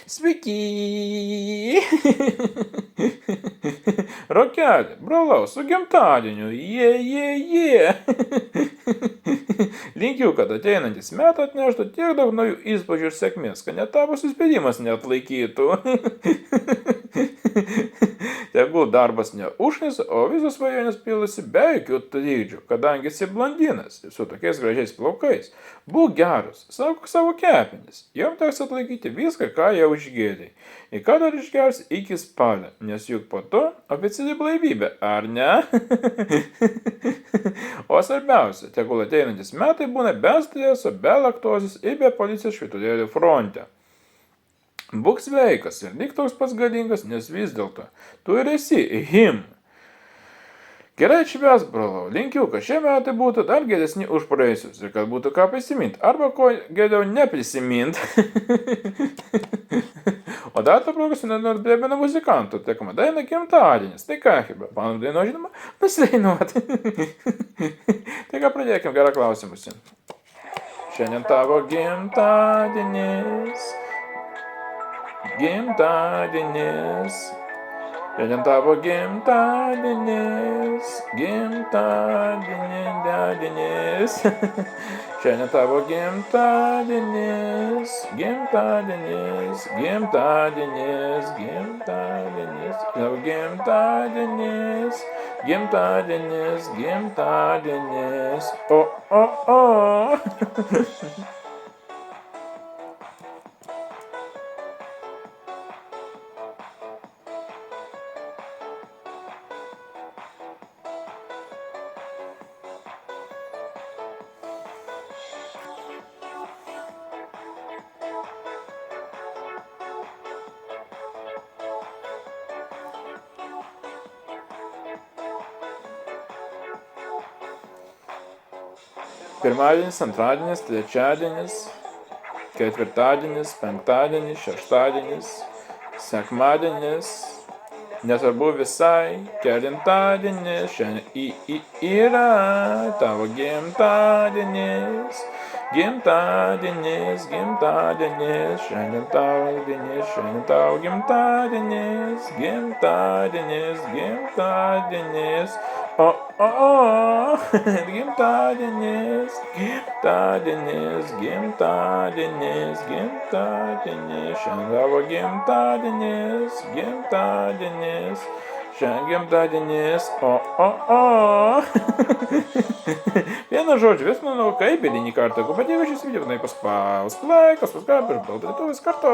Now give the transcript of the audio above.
Sveiki! Rokeli, brolau, su gimtadieniu, jie. Linkiu, kad ateinantis metai atneštų tiek daug naujų įspūdžių ir sėkmės, kad net tavo suspėdimas neatlaikytų. Tegul darbas neužknisa, o visos svajonės pilasi be jokių trikdžių, kadangi esi blondinas su tokiais gražiais plaukais. Būk geras, sauk savo kepenis, jom teks atlaikyti viską, ką jau išgėdai. Ir ką dar išgersi iki spalio, nes juk po to oficiali blaivybė, ar ne? O svarbiausia, tegul ateinantis metai būna be streso, be laktozės ir be policijos švyturėlių fronte. Būk sveikas ir lik toks pats galingas, nes vis dėlto tu ir esi him. Gerai švęs, brolau, linkiu, kad šie metai būtų dar geresni už praėjusius ir kad būtų ką prisiminti, arba ko geriau neprisiminti. O dar to progas nenoriu prie muzikantų, tekama daina gimtadienis, tai ką, Hebra, panu daino žinoma, nusidainuoti. Tai ką pradėkim, gerą klausimusi. Šiandien tavo gimtadienis. Gimtadienis. Šiandien tavo gimtadienis. Gimtadienis. Šiandien tavo gimtadienis. Gimtadienis. Gimtadienis. Gimtadienis. Tavo gimtadienis. Gimtadienis. Gimtadienis. O. Pirmadienis, antradienis, trečiadienis, ketvirtadienis, penktadienis, šeštadienis, sekmadienis, nesvarbu visai, kelintadienis, šiandien yra tavo gimtadienis. Gimtadienis, gimtadienis, šiandien tavo dienis, šiandien tavo gimtadienis, gimtadienis, gimtadienis, gimtadienis, gimtadienis, gimtadienis, gimtadienis, šiandien tavo gimtadienis, gimtadienis, šiandien gimtadienis, Vienu žodžiu, vis manau, kaip eilinį kartą, jeigu patėjo šis video, paspausk laikas, paskambink, baldaituvės kartu.